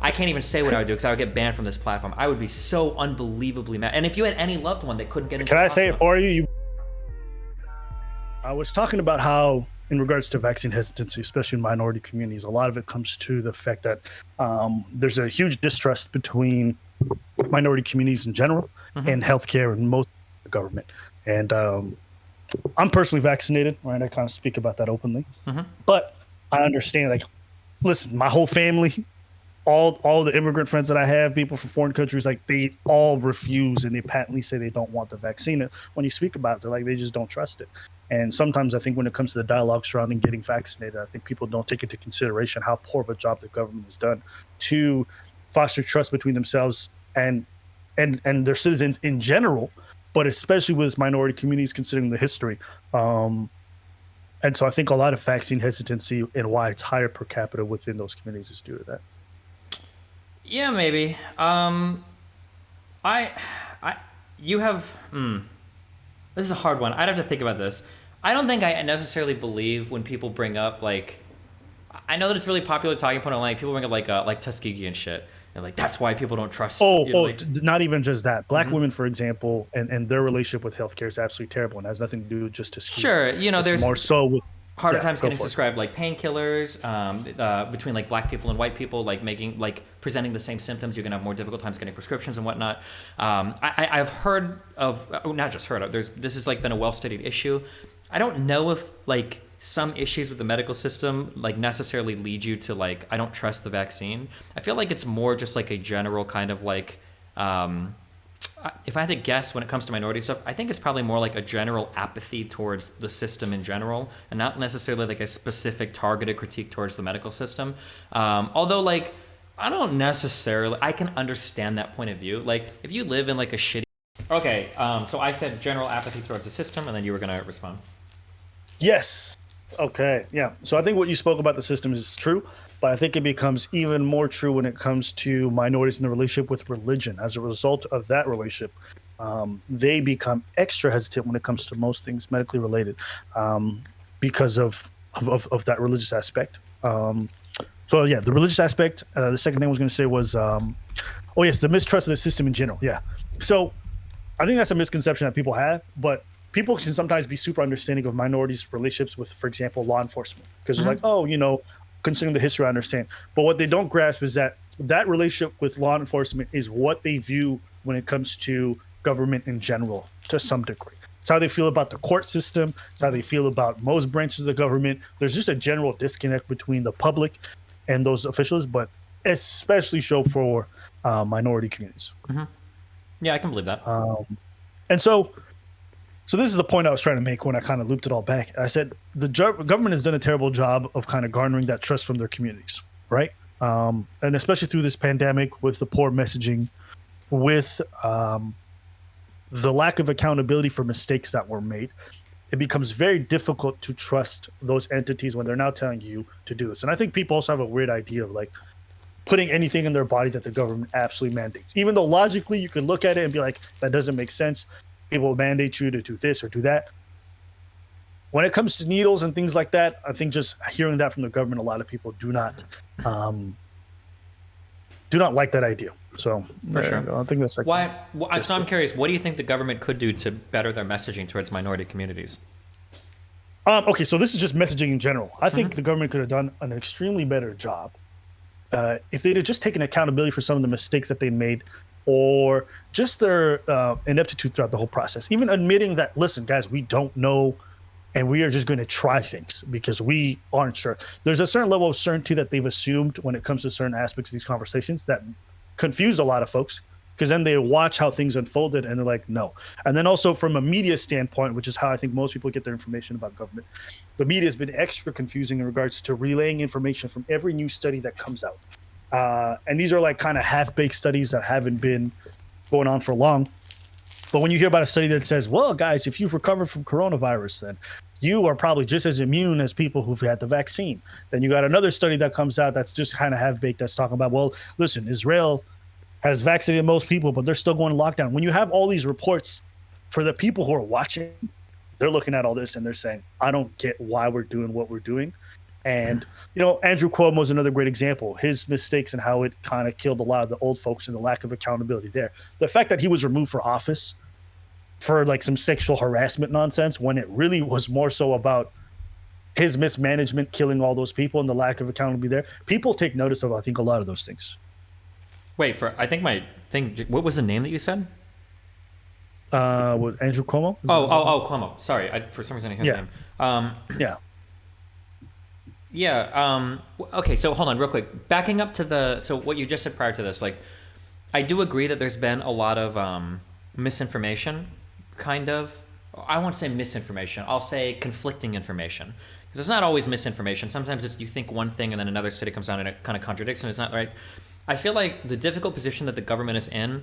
I can't even say what I would do because I would get banned from this platform. I would be so unbelievably mad. And if you had any loved one that couldn't get into Can the I say it hospital, for you? I was talking about how, in regards to vaccine hesitancy, especially in minority communities, a lot of it comes to the fact that there's a huge distrust between minority communities in general and healthcare and most of the government. And I'm personally vaccinated, right? I kind of speak about that openly, but I understand, like, listen, my whole family, all the immigrant friends that I have, people from foreign countries, like they all refuse and they patently say they don't want the vaccine. And when you speak about it, they're like, they just don't trust it. And sometimes I think when it comes to the dialogue surrounding getting vaccinated, I think people don't take into consideration how poor of a job the government has done to foster trust between themselves and their citizens in general, but especially with minority communities considering the history. And so I think a lot of vaccine hesitancy and why it's higher per capita within those communities is due to that. yeah, maybe. I, I, you have. This is a hard one. I'd have to think about this. I don't think I necessarily believe when people bring up like. I know that it's really popular talking point online. People bring up like Tuskegee and shit, and like that's why people don't trust. Like, Not even just that. Black women, for example, and their relationship with healthcare is absolutely terrible and has nothing to do with just Tuskegee. sure, It's there's more so with harder yeah. times Go getting for it. prescribed like painkillers between like black people and white people, like making like presenting the same symptoms. You're gonna have more difficult times getting prescriptions and whatnot. I've heard of, not just heard of, this has like been a well studied issue. I don't know if like some issues with the medical system like necessarily lead you to like I don't trust the vaccine. I feel like it's more just like a general kind of like if I had to guess when it comes to minority stuff, I think it's probably more like a general apathy towards the system in general, and not necessarily like a specific targeted critique towards the medical system. Although, like, I don't necessarily, I can understand that point of view. Like, if you live in like a shitty. Okay, so I said general apathy towards the system, and then you were gonna respond. Yes. Okay. Yeah. So I think what you spoke about the system is true, but I think it becomes even more true when it comes to minorities in the relationship with religion. As a result of that relationship, they become extra hesitant when it comes to most things medically related because of that religious aspect. So yeah, the religious aspect. The second thing I was going to say was, oh yes, the mistrust of the system in general. Yeah. So I think that's a misconception that people have, but people can sometimes be super understanding of minorities' relationships with, for example, law enforcement, because they're like, oh, considering the history, I understand. But what they don't grasp is that that relationship with law enforcement is what they view when it comes to government in general, to some degree. It's how they feel about the court system. It's how they feel about most branches of the government. There's just a general disconnect between the public and those officials, but especially so for minority communities. Yeah, I can believe that. And so this is the point I was trying to make when I kind of looped it all back. I said the government has done a terrible job of kind of garnering that trust from their communities, right? And especially through this pandemic with the poor messaging, with the lack of accountability for mistakes that were made, it becomes very difficult to trust those entities when they're now telling you to do this. And I think people also have a weird idea of like putting anything in their body that the government absolutely mandates, even though logically you can look at it and be like, that doesn't make sense. People mandate you to do this or do that. When it comes to needles and things like that, I think just hearing that from the government, a lot of people do not like that idea. So For sure. I think that's like Why? So I'm curious. What do you think the government could do to better their messaging towards minority communities? Okay, so this is just messaging in general. I think the government could have done an extremely better job if they'd have just taken accountability for some of the mistakes that they made, or just their ineptitude throughout the whole process. Even admitting that, listen, guys, we don't know, and we are just going to try things because we aren't sure. There's a certain level of certainty that they've assumed when it comes to certain aspects of these conversations that confuse a lot of folks, because then they watch how things unfolded and they're like, no. And then also from a media standpoint, which is how I think most people get their information about government, the media has been extra confusing in regards to relaying information from every new study that comes out. And these are like kind of half-baked studies that haven't been going on for long. But when you hear about a study that says, well, guys, if you've recovered from coronavirus, then you are probably just as immune as people who've had the vaccine. Then you got another study that comes out that's just kind of half-baked that's talking about, well, listen, Israel has vaccinated most people, but they're still going to lockdown. When you have all these reports, for the people who are watching, they're looking at all this and they're saying, I don't get why we're doing what we're doing. And Andrew Cuomo is another great example. His mistakes and how it kind of killed a lot of the old folks and the lack of accountability there. The fact that he was removed for office for like some sexual harassment nonsense, when it really was more so about his mismanagement killing all those people and the lack of accountability there. People take notice of, I think, a lot of those things. Wait, I think my thing. What was the name that you said? With Andrew Cuomo. Cuomo. Sorry, for some reason I heard Yeah. the name. Yeah. Yeah. Okay. So hold on, real quick. Backing up to so what you just said prior to this, like, I do agree that there's been a lot of misinformation, kind of. I won't say misinformation. I'll say conflicting information, because it's not always misinformation. Sometimes it's you think one thing and then another study comes out and it kind of contradicts, and it's not right. I feel like the difficult position that the government is in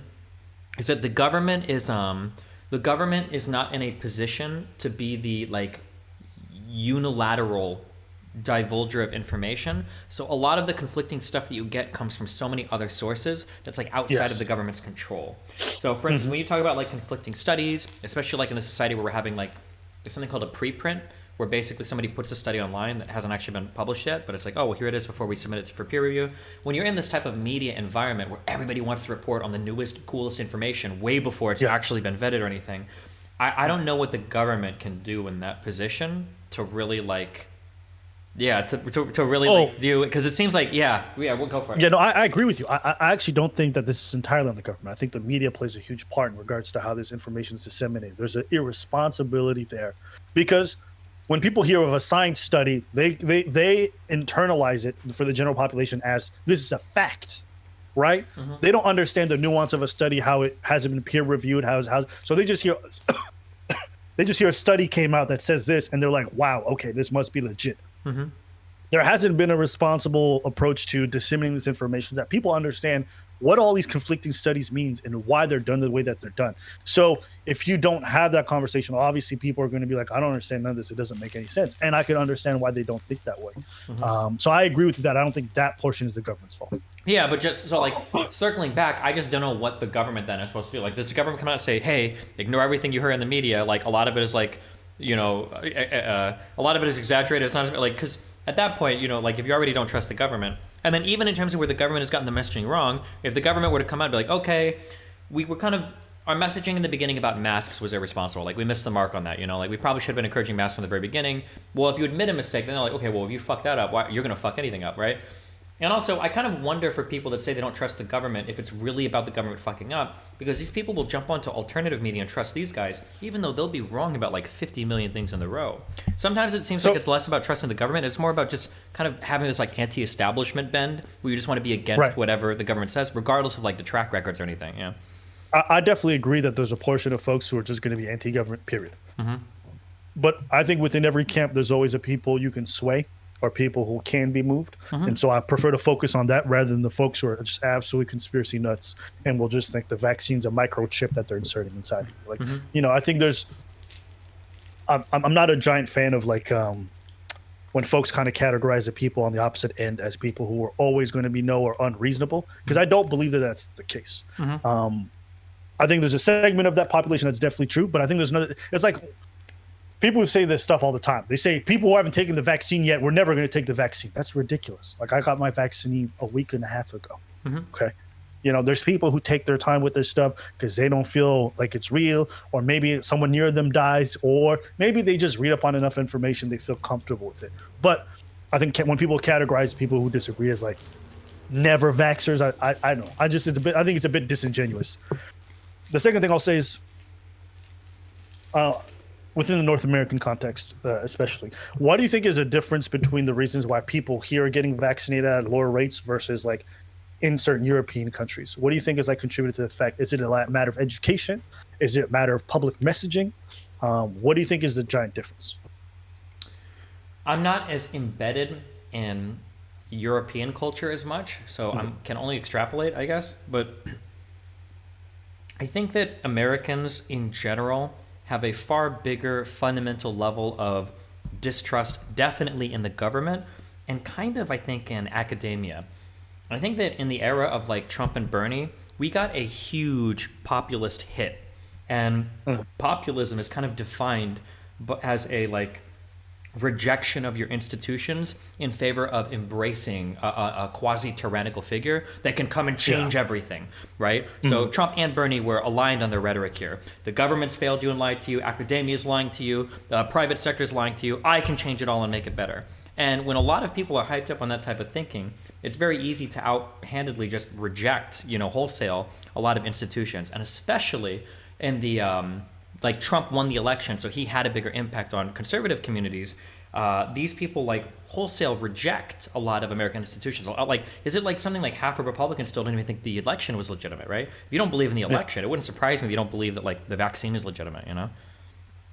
is that the government is not in a position to be the like unilateral divulger of information. So a lot of the conflicting stuff that you get comes from so many other sources that's like outside of the government's control. So for instance, when you talk about like conflicting studies, especially like in a society where we're having like there's something called a preprint, where basically somebody puts a study online that hasn't actually been published yet, but it's like, oh, well, here it is before we submit it for peer review. When you're in this type of media environment where everybody wants to report on the newest, coolest information way before it's actually been vetted or anything, I don't know what the government can do in that position to really like, to really like do it, because it seems like, we'll go for it. Yeah, no, I agree with you. I actually don't think that this is entirely on the government. I think the media plays a huge part in regards to how this information is disseminated. There's an irresponsibility there, because when people hear of a science study, they internalize it for the general population as this is a fact, right? Mm-hmm. They don't understand the nuance of a study, how it hasn't been peer reviewed, so they just hear a study came out that says this, and they're like, wow, okay, this must be legit. Mm-hmm. There hasn't been a responsible approach to disseminating this information that people understand what all these conflicting studies means and why they're done the way that they're done. So if you don't have that conversation, obviously people are going to be like, I don't understand none of this. It doesn't make any sense. And I can understand why they don't think that way. Mm-hmm. So I agree with you that I don't think that portion is the government's fault. Yeah, but just so like circling back, I just don't know what the government then is supposed to do. Like, does the government come out and say, hey, ignore everything you heard in the media? Like, a lot of it is like, a lot of it is exaggerated. It's not like, because at that point, like if you already don't trust the government, and then even in terms of where the government has gotten the messaging wrong, if the government were to come out and be like, okay, we were kind of, our messaging in the beginning about masks was irresponsible. Like, we missed the mark on that, like we probably should have been encouraging masks from the very beginning. Well, if you admit a mistake, then they're like, okay, well, if you fucked that up, you're going to fuck anything up, right? And also, I kind of wonder for people that say they don't trust the government if it's really about the government fucking up, because these people will jump onto alternative media and trust these guys, even though they'll be wrong about like 50 million things in a row. Sometimes it seems like it's less about trusting the government. It's more about just kind of having this like anti-establishment bend where you just want to be against whatever the government says, regardless of like the track records or anything. Yeah, I definitely agree that there's a portion of folks who are just going to be anti-government, period. Mm-hmm. But I think within every camp, there's always a people you can sway, or people who can be moved. Mm-hmm. And so I prefer to focus on that rather than the folks who are just absolutely conspiracy nuts and will just think the vaccine's a microchip that they're inserting inside. Like, I think I'm not a giant fan of like when folks kind of categorize the people on the opposite end as people who are always going to be no or unreasonable, because I don't believe that that's the case. Mm-hmm. I think there's a segment of that population that's definitely true, but I think there's another, it's like, people who say this stuff all the time. They say people who haven't taken the vaccine yet, we're never going to take the vaccine. That's ridiculous. Like, I got my vaccine a week and a half ago. Mm-hmm. Okay. There's people who take their time with this stuff because they don't feel like it's real, or maybe someone near them dies, or maybe they just read up on enough information they feel comfortable with it. But I think when people categorize people who disagree as like never vaxxers, I don't know. I think it's a bit disingenuous. The second thing I'll say is, within the North American context, especially, what do you think is a difference between the reasons why people here are getting vaccinated at lower rates versus like in certain European countries? What do you think is like contributed to the fact? Is it a matter of education? Is it a matter of public messaging? What do you think is the giant difference? I'm not as embedded in European culture as much, so I can only extrapolate, I guess. But I think that Americans in general have a far bigger fundamental level of distrust, definitely in the government, and kind of, I think, in academia. I think that in the era of like Trump and Bernie, we got a huge populist hit, and populism is kind of defined as a like rejection of your institutions in favor of embracing a quasi-tyrannical figure that can come and change everything, right? So Trump and Bernie were aligned on their rhetoric here. The government's failed you and lied to you. Academia's lying to you. The private sector's lying to you. I can change it all and make it better. And when a lot of people are hyped up on that type of thinking, it's very easy to out-handedly just reject, wholesale a lot of institutions, and especially in the like Trump won the election, so he had a bigger impact on conservative communities. These people like wholesale reject a lot of American institutions. Like, is it like something like half of Republicans still don't even think the election was legitimate, right? If you don't believe in the election, it wouldn't surprise me if you don't believe that like the vaccine is legitimate,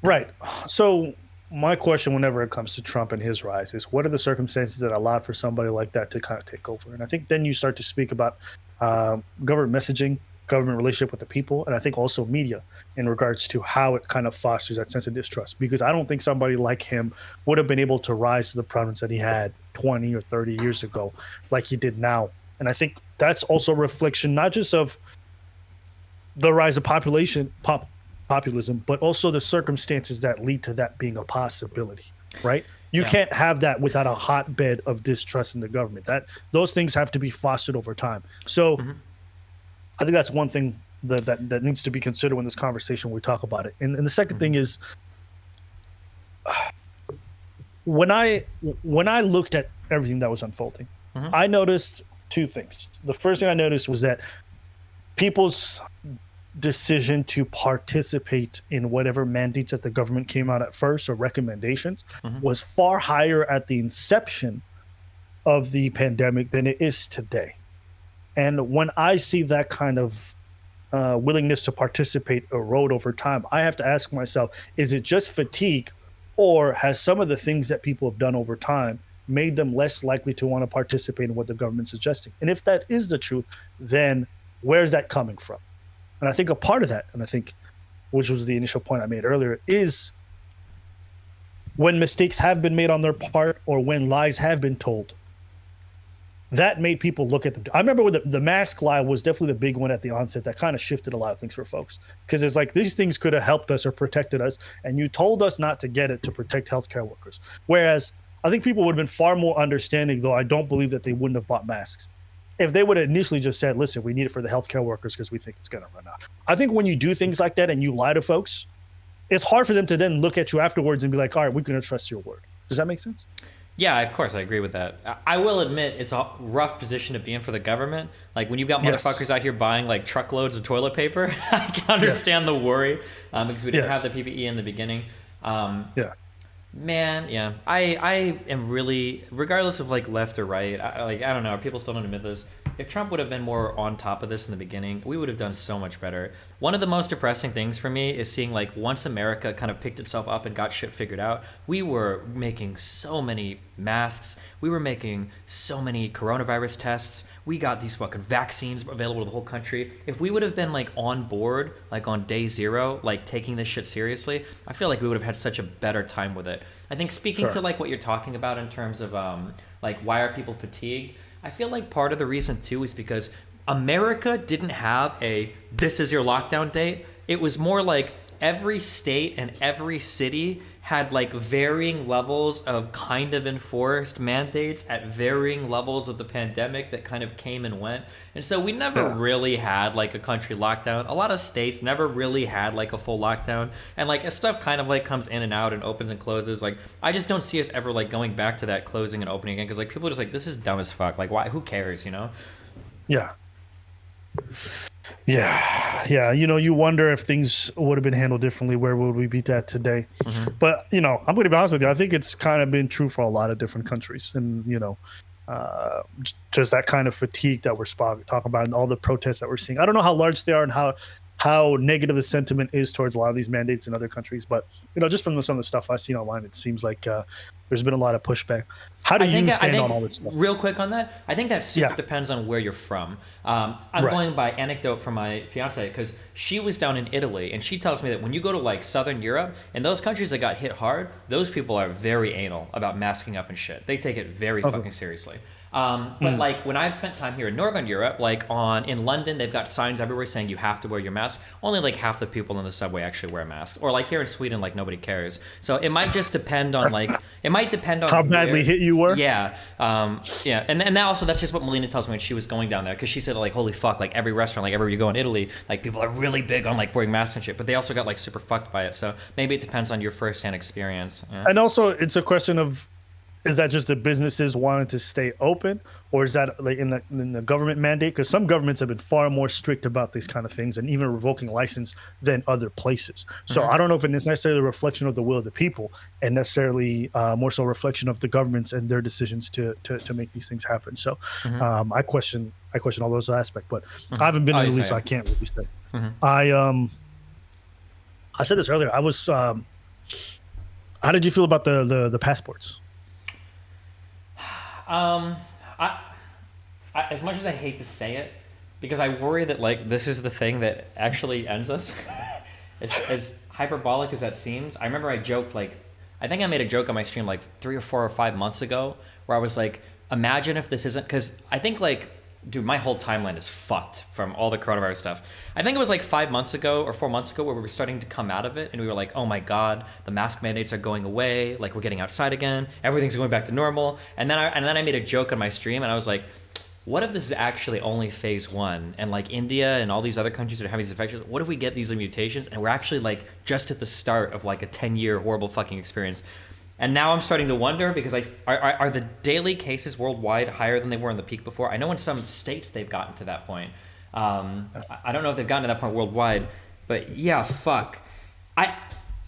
Right. So my question whenever it comes to Trump and his rise is, what are the circumstances that allowed for somebody like that to kind of take over? And I think then you start to speak about government messaging, government relationship with the people, and I think also media in regards to how it kind of fosters that sense of distrust. Because I don't think somebody like him would have been able to rise to the prominence that he had 20 or 30 years ago like he did now. And I think that's also a reflection not just of the rise of populism, but also the circumstances that lead to that being a possibility, right? You can't have that without a hotbed of distrust in the government. Those things have to be fostered over time. So I think that's one thing that needs to be considered when this conversation we talk about it. And the second thing is, when I looked at everything that was unfolding, I noticed two things. The first thing I noticed was that people's decision to participate in whatever mandates that the government came out at first or recommendations was far higher at the inception of the pandemic than it is today. And when I see that kind of willingness to participate erode over time, I have to ask myself, is it just fatigue, or has some of the things that people have done over time made them less likely to want to participate in what the government's suggesting? And if that is the truth, then where's that coming from? And I think a part of that, and I think, which was the initial point I made earlier, is when mistakes have been made on their part or when lies have been told, that made people look at them. I remember when the mask lie was definitely the big one at the onset that kind of shifted a lot of things for folks. Because it's like, these things could have helped us or protected us, and you told us not to get it to protect healthcare workers. Whereas I think people would have been far more understanding, though I don't believe that they wouldn't have bought masks, if they would have initially just said, listen, we need it for the healthcare workers because we think it's going to run out. I think when you do things like that and you lie to folks, it's hard for them to then look at you afterwards and be like, all right, we're going to trust your word. Does that make sense? Yeah, of course, I agree with that. I will admit it's a rough position to be in for the government. Like when you've got motherfuckers out here buying like truckloads of toilet paper, I can understand the worry because we didn't have the PPE in the beginning. Man, yeah, I am really, regardless of like left or right, I don't know, people still don't admit this. If Trump would have been more on top of this in the beginning, we would have done so much better. One of the most depressing things for me is seeing like once America kind of picked itself up and got shit figured out, we were making so many masks, we were making so many coronavirus tests, we got these fucking vaccines available to the whole country. If we would have been like on board, like on day zero, like taking this shit seriously, I feel like we would have had such a better time with it. I think speaking to like what you're talking about in terms of like why are people fatigued, I feel like part of the reason too is because America didn't have this is your lockdown date. It was more like every state and every city had like varying levels of kind of enforced mandates at varying levels of the pandemic that kind of came and went. And so we never really had like a country lockdown. A lot of states never really had like a full lockdown. And like as stuff kind of like comes in and out and opens and closes, like I just don't see us ever like going back to that closing and opening again. Cause like people are just like, this is dumb as fuck. Like why, who cares, Yeah. Yeah. You wonder if things would have been handled differently, where would we be at today? But, I'm going to be honest with you. I think it's kind of been true for a lot of different countries. And, just that kind of fatigue that we're talking about and all the protests that we're seeing. I don't know how large they are and how negative the sentiment is towards a lot of these mandates in other countries. But, just from some of the stuff I've seen online, it seems like there's been a lot of pushback. How do you stand on all this stuff? Real quick on that, I think that super depends on where you're from. I'm going by anecdote from my fiance because she was down in Italy and she tells me that when you go to like Southern Europe and those countries that got hit hard, those people are very anal about masking up and shit. They take it very fucking seriously. But like when I've spent time here in Northern Europe, like in London, they've got signs everywhere saying you have to wear your mask. Only like half the people in the subway actually wear masks. Or like here in Sweden, like nobody cares. So it might just depend on How badly hit you were? Yeah, yeah, and that also that's just what Melina tells me when she was going down there, because she said like holy fuck, like every restaurant, like everywhere you go in Italy, like people are really big on like wearing masks and shit, but they also got like super fucked by it. So maybe it depends on your firsthand experience. Yeah. And also, it's a question of, is that just the businesses wanting to stay open, or is that like in the government mandate? Because some governments have been far more strict about these kind of things and even revoking license than other places. So I don't know if it's necessarily a reflection of the will of the people and necessarily more so a reflection of the governments and their decisions to make these things happen. So I question all those aspects, but I haven't been in Italy, so I can't really say. I said this earlier. I was. How did you feel about the passports? As much as I hate to say it, because I worry that like this is the thing that actually ends us, as hyperbolic as that seems. I remember I joked, like, I think I made a joke on my stream like 3 or 4 or 5 months ago where I was like, imagine if this isn't, because I think like, dude, my whole timeline is fucked from all the coronavirus stuff. I think it was like 5 months ago or 4 months ago where we were starting to come out of it and we were like, oh my God, the mask mandates are going away. Like we're getting outside again. Everything's going back to normal. And then I made a joke on my stream and I was like, what if this is actually only phase 1 and like India and all these other countries that are having these infections, what if we get these mutations and we're actually like just at the start of like a 10-year horrible fucking experience? And now I'm starting to wonder, because are the daily cases worldwide higher than they were in the peak before? I know in some states they've gotten to that point. I don't know if they've gotten to that point worldwide, but yeah, fuck.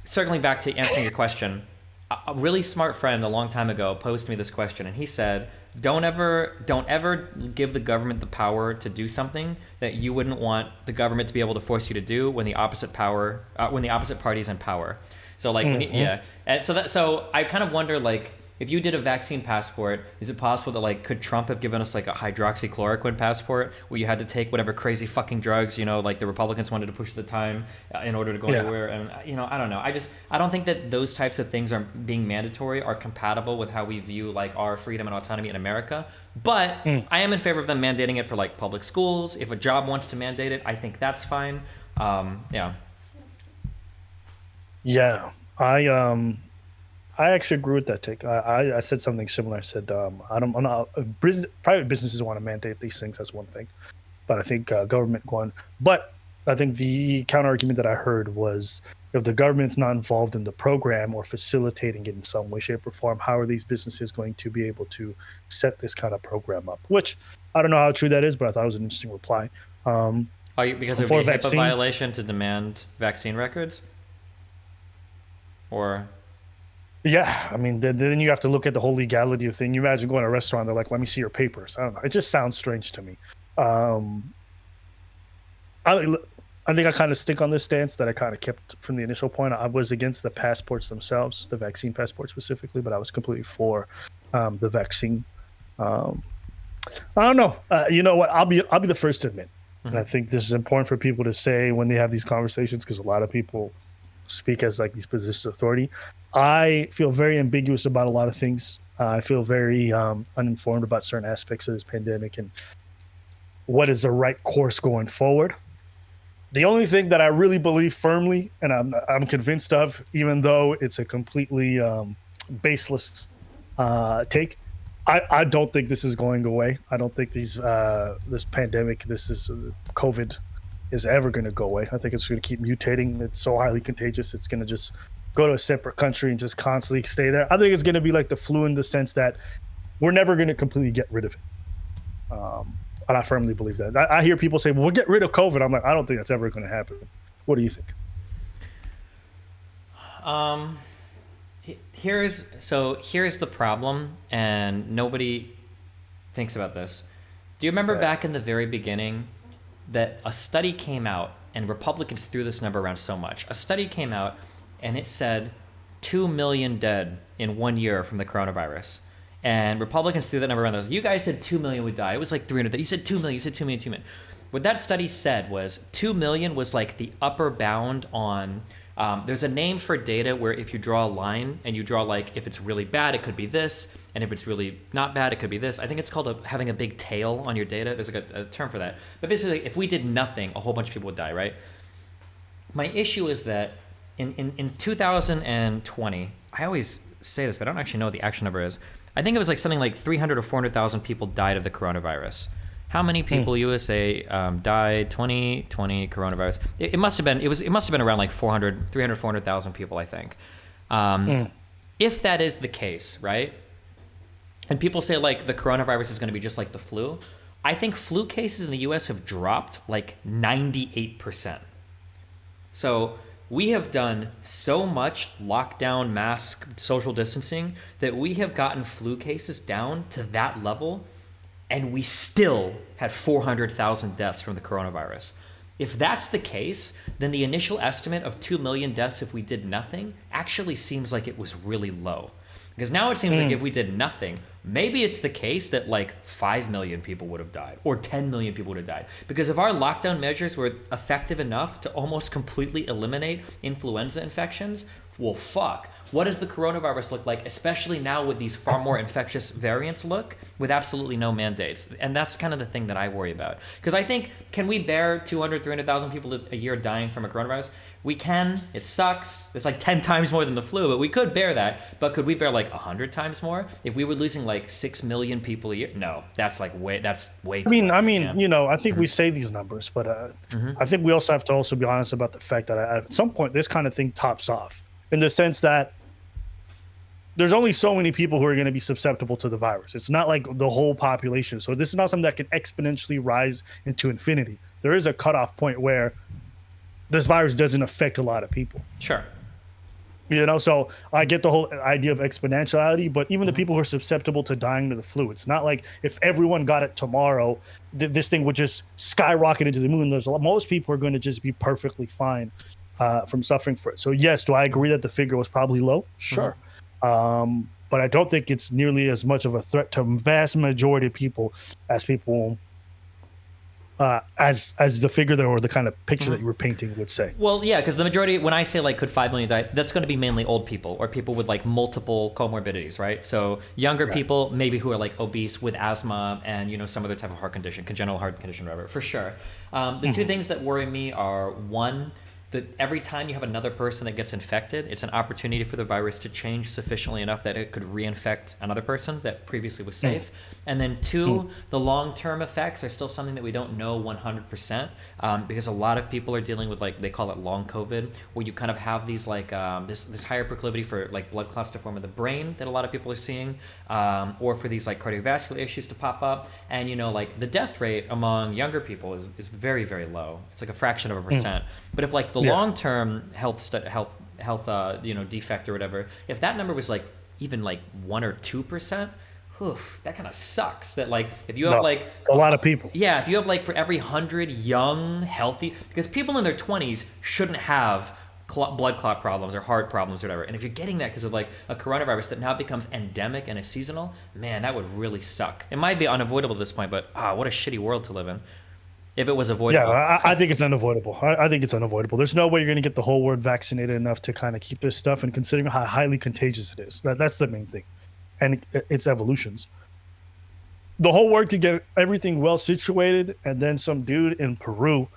Circling back to answering your question, a really smart friend a long time ago posed me this question, and he said, don't ever give the government the power to do something that you wouldn't want the government to be able to force you to do when the opposite party is in power. So like, and so I kind of wonder, like, if you did a vaccine passport, is it possible that like, could Trump have given us like a hydroxychloroquine passport where you had to take whatever crazy fucking drugs, like the Republicans wanted to push at the time in order to go anywhere? And I don't know. I don't think that those types of things are being mandatory are compatible with how we view like our freedom and autonomy in America. But I am in favor of them mandating it for like public schools. If a job wants to mandate it, I think that's fine. Yeah, I actually agree with that take. I said something similar. I said I'm not, private businesses want to mandate these things. That's one thing, but I think government one. But I think the counter argument that I heard was, if the government's not involved in the program or facilitating it in some way, shape, or form, how are these businesses going to be able to set this kind of program up? Which I don't know how true that is, but I thought it was an interesting reply. Because it would be a HIPAA violation to demand vaccine records? Or yeah, I mean, then you have to look at the whole legality of thing. You imagine going to a restaurant, they're like, "Let me see your papers." I don't know. It just sounds strange to me. I think I kind of stick on this stance that I kind of kept from the initial point. I was against the passports themselves, the vaccine passport specifically, but I was completely for the vaccine. I don't know. You know what? I'll be the first to admit, and I think this is important for people to say when they have these conversations, because a lot of people speak as like these positions of authority. I feel very ambiguous about a lot of things. I feel very uninformed about certain aspects of this pandemic and what is the right course going forward. The only thing that I really believe firmly, and I'm convinced of, even though it's a completely baseless take, I don't think this is going away. I don't think this pandemic, COVID, is ever going to go away. I think it's going to keep mutating. It's so highly contagious. It's going to just go to a separate country and just constantly stay there. I think it's going to be like the flu in the sense that we're never going to completely get rid of it. And I firmly believe that. I hear people say, well, we'll get rid of COVID. I'm like, I don't think that's ever going to happen. What do you think? Here's the problem, and nobody thinks about this. Do you remember back in the very beginning that a study came out, and Republicans threw this number around so much. A study came out, and it said 2 million dead in 1 year from the coronavirus. And Republicans threw that number around. They was, you guys said 2 million would die. It was like 300. You said 2 million. You said 2 million, 2 million. What that study said was 2 million was like the upper bound on There's a name for data where if you draw a line and you draw like if it's really bad, it could be this, and if it's really not bad, it could be this. I think it's called having a big tail on your data. There's like a term for that. But basically, if we did nothing, a whole bunch of people would die, right? My issue is that in 2020, I always say this, but I don't actually know what the actual number is. I think it was like something like 300 or 400,000 people died of the coronavirus. How many people USA died 2020 coronavirus? It must have been around like 300, 400,000 people, I think. If that is the case, right? And people say like the coronavirus is going to be just like the flu. I think flu cases in the US have dropped like 98%. So we have done so much lockdown, mask, social distancing that we have gotten flu cases down to that level, and we still had 400,000 deaths from the coronavirus. If that's the case, then the initial estimate of 2 million deaths if we did nothing actually seems like it was really low. Because now it seems like if we did nothing, maybe it's the case that like 5 million people would have died or 10 million people would have died. Because if our lockdown measures were effective enough to almost completely eliminate influenza infections, well, fuck. What does the coronavirus look like, especially now with these far more infectious variants look, with absolutely no mandates? And that's kind of the thing that I worry about. Because I think, can we bear 200, 300,000 people a year dying from a coronavirus? We can. It sucks. It's like 10 times more than the flu, but we could bear that. But could we bear like 100 times more? If we were losing like 6 million people a year? No, that's way too much, you know, I think we say these numbers, but I think we also have to also be honest about the fact that at some point this kind of thing tops off, in the sense that there's only so many people who are going to be susceptible to the virus. It's not like the whole population. So this is not something that can exponentially rise into infinity. There is a cutoff point where this virus doesn't affect a lot of people. Sure. You know, so I get the whole idea of exponentiality, but even the people who are susceptible to dying to the flu, it's not like if everyone got it tomorrow, this thing would just skyrocket into the moon. Most people are going to just be perfectly fine from suffering for it. So yes, do I agree that the figure was probably low? Sure. But I don't think it's nearly as much of a threat to vast majority of people as the figure there, or the kind of picture that you were painting would say. Well, yeah, because the majority, when I say like could 5 million die, that's going to be mainly old people or people with like multiple comorbidities, right? So younger people, maybe who are like obese with asthma and, you know, some other type of heart condition, congenital heart condition, whatever, for sure. The two things that worry me are, one, that every time you have another person that gets infected, it's an opportunity for the virus to change sufficiently enough that it could reinfect another person that previously was safe. And then two, the long-term effects are still something that we don't know 100%, because a lot of people are dealing with, like, they call it long COVID, where you kind of have these like this higher proclivity for like blood clots to form in the brain that a lot of people are seeing, or for these like cardiovascular issues to pop up. And, you know, like the death rate among younger people is very, very low. It's like a fraction of a percent. But if like the long-term health defect or whatever, if that number was like even like 1 or 2%, that kind of sucks. That like if you have like a lot of people, if you have like for every 100 young healthy, because people in their 20s shouldn't have blood clot problems or heart problems or whatever, and if you're getting that because of like a coronavirus that now becomes endemic and is seasonal, man, that would really suck. It might be unavoidable at this point, but what a shitty world to live in. If it was avoidable. Yeah, I think it's unavoidable. I think it's unavoidable. There's no way you're going to get the whole world vaccinated enough to kind of keep this stuff, and considering how highly contagious it is, that's the main thing. And its evolutions. The whole world could get everything well situated, and then some dude in Peru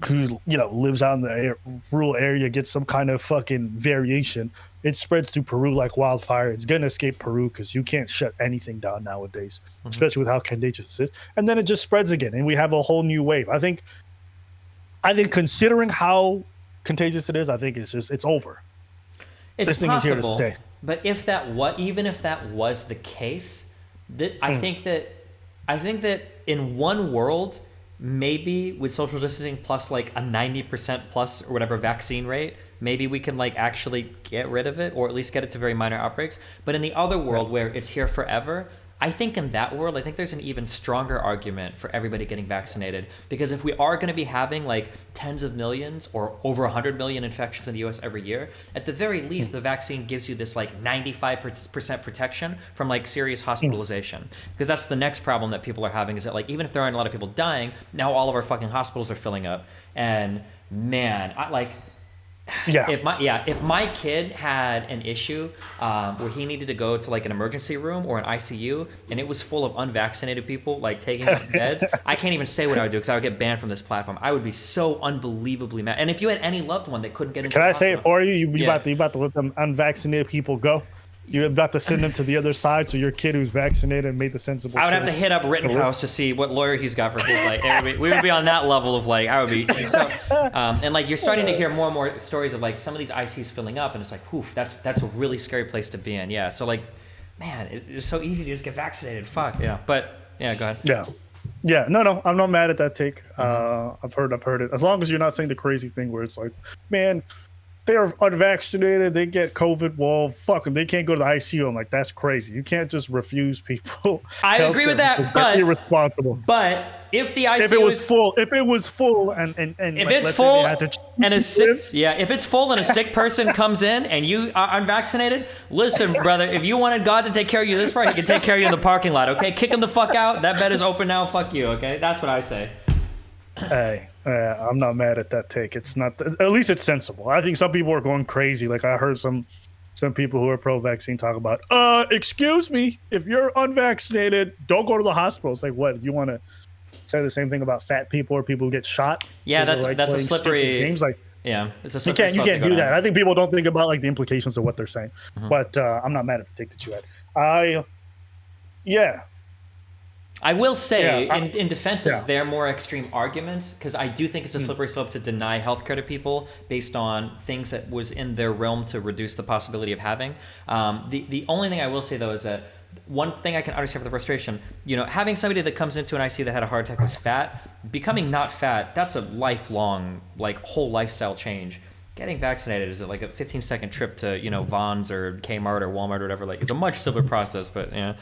who, you know, lives out in the rural area gets some kind of fucking variation. It spreads through Peru like wildfire. It's going to escape Peru because you can't shut anything down nowadays, especially with how contagious it is. And then it just spreads again, and we have a whole new wave. I think considering how contagious it is, I think it's over. This thing is here to stay. But even if that was the case, I think that in one world, maybe with social distancing plus like a 90% plus or whatever vaccine rate, maybe we can like actually get rid of it, or at least get it to very minor outbreaks. But in the other world where it's here forever, I think in that world, I think there's an even stronger argument for everybody getting vaccinated. Because if we are going to be having like tens of millions or over 100 million infections in the US every year, at the very least, the vaccine gives you this like 95% protection from like serious hospitalization. Because that's the next problem that people are having, is that like even if there aren't a lot of people dying, now all of our fucking hospitals are filling up. And man, Yeah. If my kid had an issue where he needed to go to like an emergency room or an ICU and it was full of unvaccinated people like taking up beds, I can't even say what I would do because I would get banned from this platform. I would be so unbelievably mad. And if you had any loved one that couldn't get into Can the I say it hospital, for you? You about to let them unvaccinated people go? You're about to send them to the other side, so your kid who's vaccinated and made the sensible I would have to choice. hit up Rittenhouse to see what lawyer he's got for his like. We would be on that level of like I would be so, and like you're starting to hear more and more stories of like some of these ICs filling up, and it's like, whew, that's a really scary place to be in. Yeah, so like, man, it's so easy to just get vaccinated. Fuck yeah, but yeah, go ahead. Yeah. No, I'm not mad at that take. I've heard it. As long as you're not saying the crazy thing where it's like, man, they're unvaccinated, they get COVID. Well, fuck them. They can't go to the ICU. I'm like, that's crazy. You can't just refuse people. I agree with that, but irresponsible. But if the ICU if it was full, and if like, it's full and a sick, if it's full and a sick person comes in and you are unvaccinated, listen, brother, if you wanted God to take care of you this far, he can take care of you in the parking lot. Okay, kick him the fuck out. That bed is open now. Fuck you. Okay, that's what I say. Hey, I'm not mad at that take. It's not. At least it's sensible. I think some people are going crazy. Like I heard some people who are pro-vaccine talk about, excuse me, if you're unvaccinated, don't go to the hospital. It's like, what? You want to say the same thing about fat people or people who get shot? Yeah, that's a slippery games. Like, yeah, it's a slippery. You can't do that. I think people don't think about like the implications of what they're saying. But I'm not mad at the take that you had. I will say, in defense of their more extreme arguments, because I do think it's a slippery slope to deny healthcare to people based on things that was in their realm to reduce the possibility of having. The only thing I will say, though, is that one thing I can understand for the frustration, having somebody that comes into an ICU that had a heart attack was fat, becoming not fat, that's a lifelong, like, whole lifestyle change. Getting vaccinated is like a 15-second trip to, Vons or Kmart or Walmart or whatever. Like, it's a much simpler process, but yeah.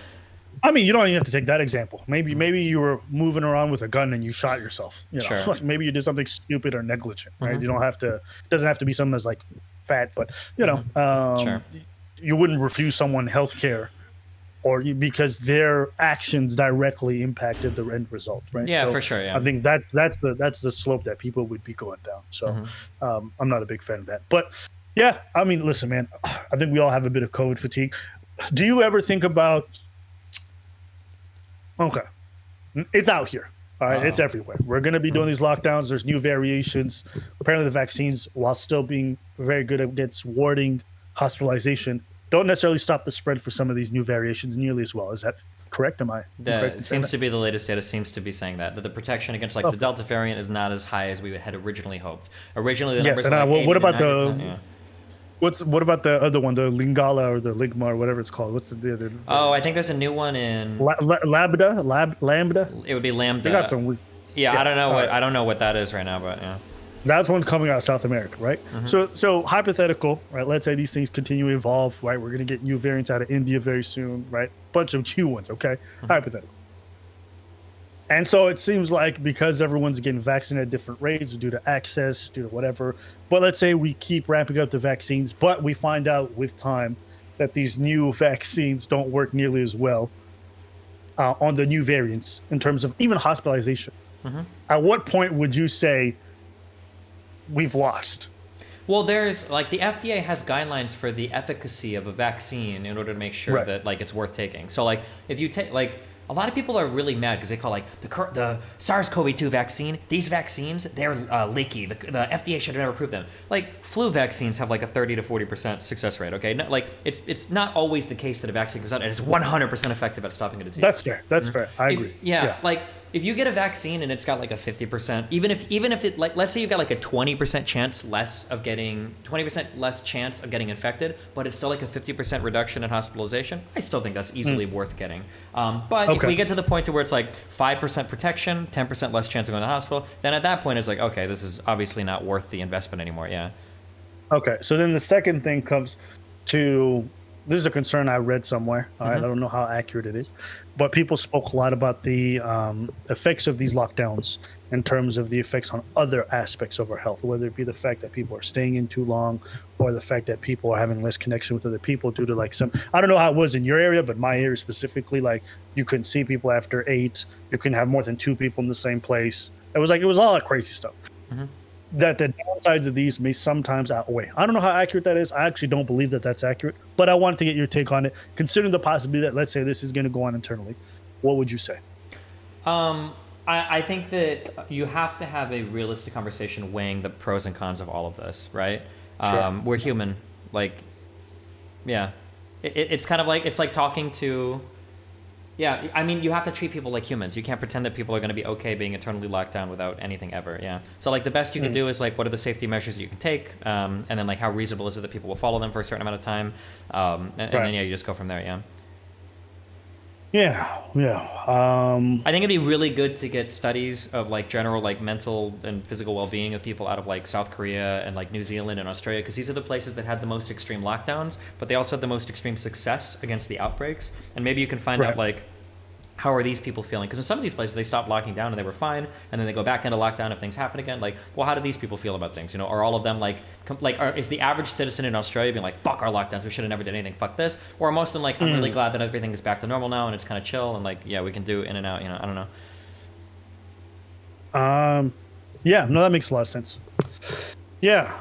I mean, you don't even have to take that example. Maybe you were moving around with a gun and you shot yourself. Sure. Like maybe you did something stupid or negligent, right? You don't have to. It doesn't have to be something that's like fat, but Sure. You wouldn't refuse someone health care, because their actions directly impacted the end result, right? Yeah, so for sure. Yeah. I think that's the slope that people would be going down. So I'm not a big fan of that. But yeah, I mean, listen, man, I think we all have a bit of COVID fatigue. Do you ever think about? Okay. It's out here. All right. It's everywhere. We're going to be doing these lockdowns. There's new variations. Apparently the vaccines, while still being very good against warding hospitalization, don't necessarily stop the spread for some of these new variations nearly as well. Is that correct? Am I correct? It seems to be the latest data seems to be saying that the protection against the Delta variant is not as high as we had originally hoped. Originally, the numbers were like what about the... What about the other one, the Lingala or the Ligma or whatever it's called? What's the other? Oh, I think there's a new one in Lambda. It would be Lambda. They got some. Yeah, I don't know what that is right now, but yeah. That's one coming out of South America, right? So hypothetical, right? Let's say these things continue to evolve, right? We're gonna get new variants out of India very soon, right? Bunch of new ones, okay? Hypothetical. And so it seems like because everyone's getting vaccinated at different rates due to access, due to whatever, but let's say we keep ramping up the vaccines, but we find out with time that these new vaccines don't work nearly as well on the new variants in terms of even hospitalization. At what point would you say we've lost? Well, there's like the FDA has guidelines for the efficacy of a vaccine in order to make sure that like it's worth taking. So like if you take like a lot of people are really mad because they call like the SARS-CoV-2 vaccine, these vaccines, they're leaky. The FDA should have never approved them. Like flu vaccines have like a 30 to 40% success rate, okay? Like it's not always the case that a vaccine comes out and it's 100% effective at stopping a disease. That's fair. That's fair. I agree. Like if you get a vaccine and it's got like a 50%, even if it like, let's say you've got like a 20% chance less chance of getting infected, but it's still like a 50% reduction in hospitalization, I still think that's easily worth getting. But if we get to the point to where it's like 5% protection, 10% less chance of going to the hospital, then at that point it's like, okay, this is obviously not worth the investment anymore. Yeah. Okay. So then the second thing comes to, this is a concern I read somewhere. All right. I don't know how accurate it is, but people spoke a lot about the effects of these lockdowns in terms of the effects on other aspects of our health, whether it be the fact that people are staying in too long or the fact that people are having less connection with other people due to like some, I don't know how it was in your area, but my area specifically, like you couldn't see people after 8, you couldn't have more than 2 people in the same place. It was all that crazy stuff. that the downsides of these may sometimes outweigh. I don't know how accurate that is. I actually don't believe that that's accurate, but I wanted to get your take on it. Considering the possibility that, let's say, this is going to go on internally, what would you say? Um, I think that you have to have a realistic conversation weighing the pros and cons of all of this, right? Sure. We're human. Like, yeah. It's kind of like, it's like talking to, yeah, I mean, you have to treat people like humans. You can't pretend that people are going to be okay being eternally locked down without anything ever, yeah. So, like, the best you can do is, like, what are the safety measures that you can take? And then, like, how reasonable is it that people will follow them for a certain amount of time? And Right. then, yeah, you just go from there, yeah. Yeah. Yeah. I think it'd be really good to get studies of like general like mental and physical well-being of people out of like South Korea and like New Zealand and Australia because these are the places that had the most extreme lockdowns, but they also had the most extreme success against the outbreaks. And maybe you can find out Right. like how are these people feeling? Because in some of these places they stopped locking down and they were fine, and then they go back into lockdown if things happen again. Like, well, how do these people feel about things? You know, are all of them like is the average citizen in Australia being like, fuck our lockdowns, we should have never did anything, fuck this? Or are most of them like, I'm really glad that everything is back to normal now and it's kind of chill and like, yeah, we can do in and out. You know, I don't know. Yeah. No, that makes a lot of sense. Yeah.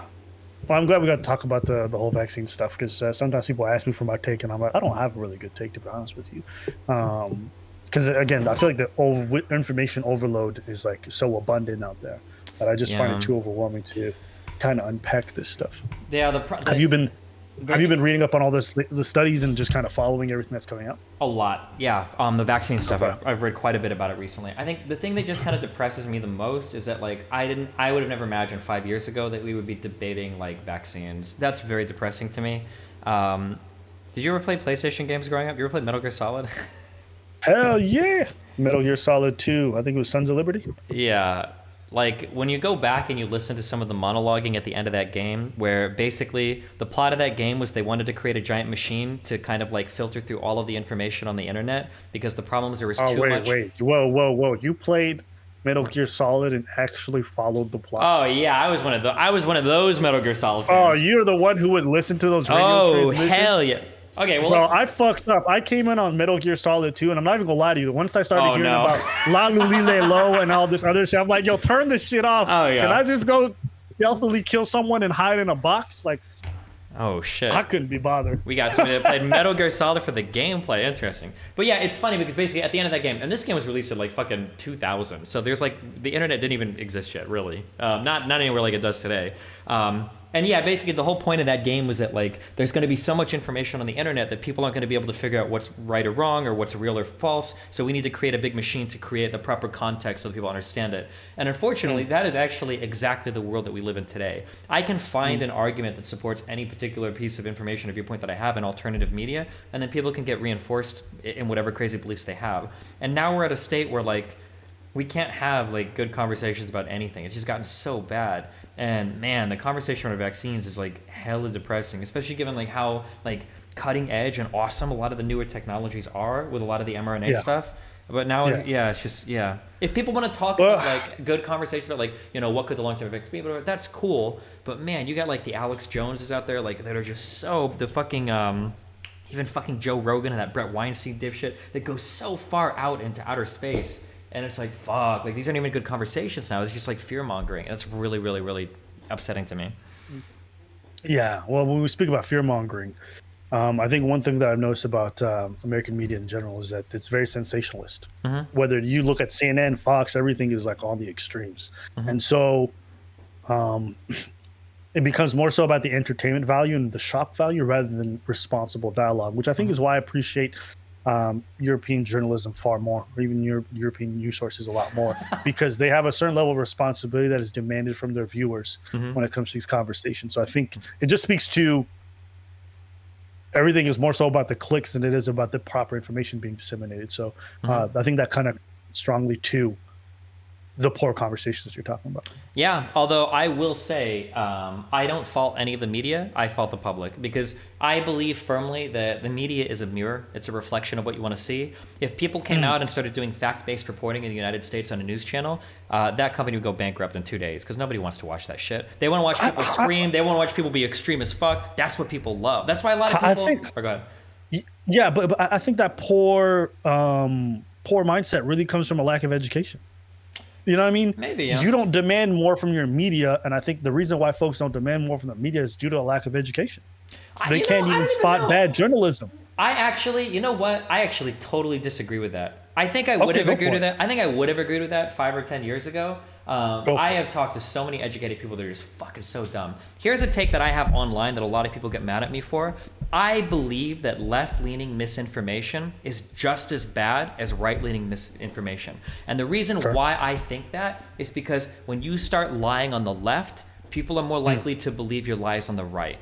Well, I'm glad we got to talk about the whole vaccine stuff because sometimes people ask me for my take, and I'm like, I don't have a really good take to be honest with you. Because again, I feel like the information overload is like so abundant out there that I just find Yeah, it too overwhelming to kind of unpack this stuff. yeah. Have you been have you been reading up on all this the studies and just kind of following everything that's coming out? A lot, yeah. The vaccine stuff, Okay. I've read quite a bit about it recently. I think the thing that just kind of depresses me the most is that like I would have never imagined 5 years ago that we would be debating like vaccines. That's very depressing to me. Um, did you ever play PlayStation games growing up? You ever played Metal Gear Solid? Hell yeah! Metal Gear Solid 2. I think it was Sons of Liberty. Yeah. Like when you go back and you listen to some of the monologuing at the end of that game, where basically the plot of that game was they wanted to create a giant machine to kind of like filter through all of the information on the internet because the problem is there was Oh too wait, much. wait, whoa! You played Metal Gear Solid and actually followed the plot. Oh yeah, I was one of those Metal Gear Solid Oh, fans. you're the one who would listen to those radio Oh transmissions? hell yeah. Okay, well, Well, let's, I fucked up. I came in on Metal Gear Solid 2, and I'm not even gonna lie to you. Once I started Oh, hearing no. about La Lulile Low and all this other shit, I'm like, yo, turn this shit off. Oh, yeah. Can I just go stealthily kill someone and hide in a box? Like, oh shit. I couldn't be bothered. We got somebody that played Metal Gear Solid for the gameplay. Interesting. But yeah, it's funny because basically at the end of that game, and this game was released in like fucking 2000, so there's like the internet didn't even exist yet, really. Not anywhere like it does today. And yeah, basically the whole point of that game was that like there's going to be so much information on the internet that people aren't going to be able to figure out what's right or wrong or what's real or false. So we need to create a big machine to create the proper context so that people understand it. And unfortunately, that is actually exactly the world that we live in today. I can find an argument that supports any particular piece of information or viewpoint that I have in alternative media, and then people can get reinforced in whatever crazy beliefs they have. And now we're at a state where like we can't have like good conversations about anything. It's just gotten so bad. And man, the conversation about vaccines is like hella depressing, especially given like how like cutting edge and awesome a lot of the newer technologies are with a lot of the mRNA Yeah. stuff. But now, Yeah. yeah, it's just yeah. If people want to talk Well- about like good conversations about like what could the long term effects be, but that's cool. But man, you got like the Alex Joneses out there like that are just so the fucking even fucking Joe Rogan and that Brett Weinstein dipshit that goes so far out into outer space. And it's like, fuck, like these aren't even good conversations now. It's just like fear mongering. That's really, really, really upsetting to me. Yeah. Well, when we speak about fear mongering, I think one thing that I've noticed about American media in general is that it's very sensationalist. Whether you look at CNN, Fox, everything is like on the extremes. And so it becomes more so about the entertainment value and the shock value rather than responsible dialogue, which I think is why I appreciate European journalism far more, or even European news sources a lot more, because they have a certain level of responsibility that is demanded from their viewers when it comes to these conversations. So I think it just speaks to everything is more so about the clicks than it is about the proper information being disseminated. So I think that kind of strongly to the poor conversations you're talking about. Yeah, although I will say I don't fault any of the media. I fault the public because I believe firmly that the media is a mirror. It's a reflection of what you want to see. If people came out and started doing fact-based reporting in the United States on a news channel, that company would go bankrupt in 2 days because nobody wants to watch that shit. They want to watch people scream. They want to watch people be extreme as fuck. That's what people love. That's why a lot of people... I think- Oh, go ahead. Yeah, but I think that poor mindset really comes from a lack of education. You know what I mean? Maybe, yeah. You don't demand more from your media, and I think the reason why folks don't demand more from the media is due to a lack of education. They can't I even don't even spot know. bad journalism. I actually, you know what? I actually totally disagree with that. I think I would Okay, have go agreed for with it. that. I think I would have agreed with that 5 or 10 years ago. Go I for it. have talked to so many educated people that are just fucking so dumb. Here's a take that I have online that a lot of people get mad at me for. I believe that left-leaning misinformation is just as bad as right-leaning misinformation. And the reason Sure. why I think that is because when you start lying on the left, people are more likely to believe your lies on the right.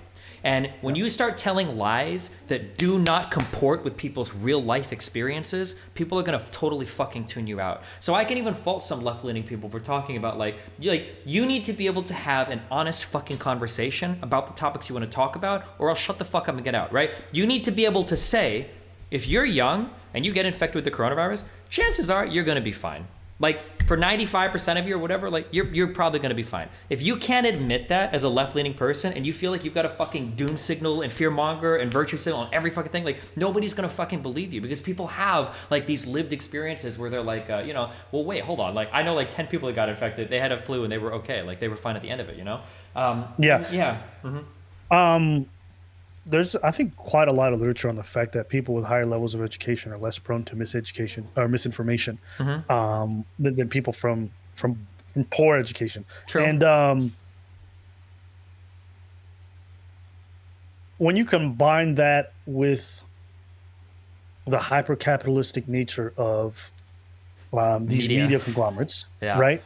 And when you start telling lies that do not comport with people's real life experiences, people are gonna totally fucking tune you out. So I can even fault some left-leaning people for talking about like you need to be able to have an honest fucking conversation about the topics you want to talk about, or else shut the fuck up and get out, right? You need to be able to say, if you're young and you get infected with the coronavirus, chances are you're gonna be fine. Like for 95% of you or whatever, like you're probably gonna be fine. If you can't admit that as a left-leaning person and you feel like you've got a fucking doom signal and fear monger and virtue signal on every fucking thing, like nobody's gonna fucking believe you, because people have like these lived experiences where they're like, well, wait, hold on. Like I know like 10 people that got infected, they had a flu and they were okay. Like they were fine at the end of it, you know? Yeah. Yeah. Mm-hmm. There's, I think, quite a lot of literature on the fact that people with higher levels of education are less prone to miseducation or misinformation than people from poor education. True. And when you combine that with the hyper capitalistic nature of these media conglomerates, Yeah. right?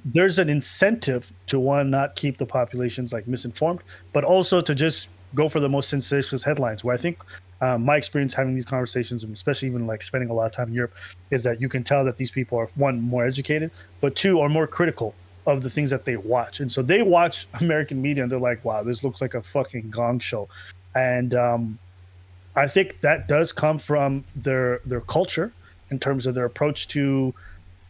There's an incentive to, one, not keep the populations like misinformed, but also to just go for the most sensationalist headlines. Where I think my experience having these conversations, and especially even like spending a lot of time in Europe, is that you can tell that these people are, one, more educated, but two, are more critical of the things that they watch. And so they watch American media and they're like, wow, this looks like a fucking gong show. And I think that does come from their culture in terms of their approach to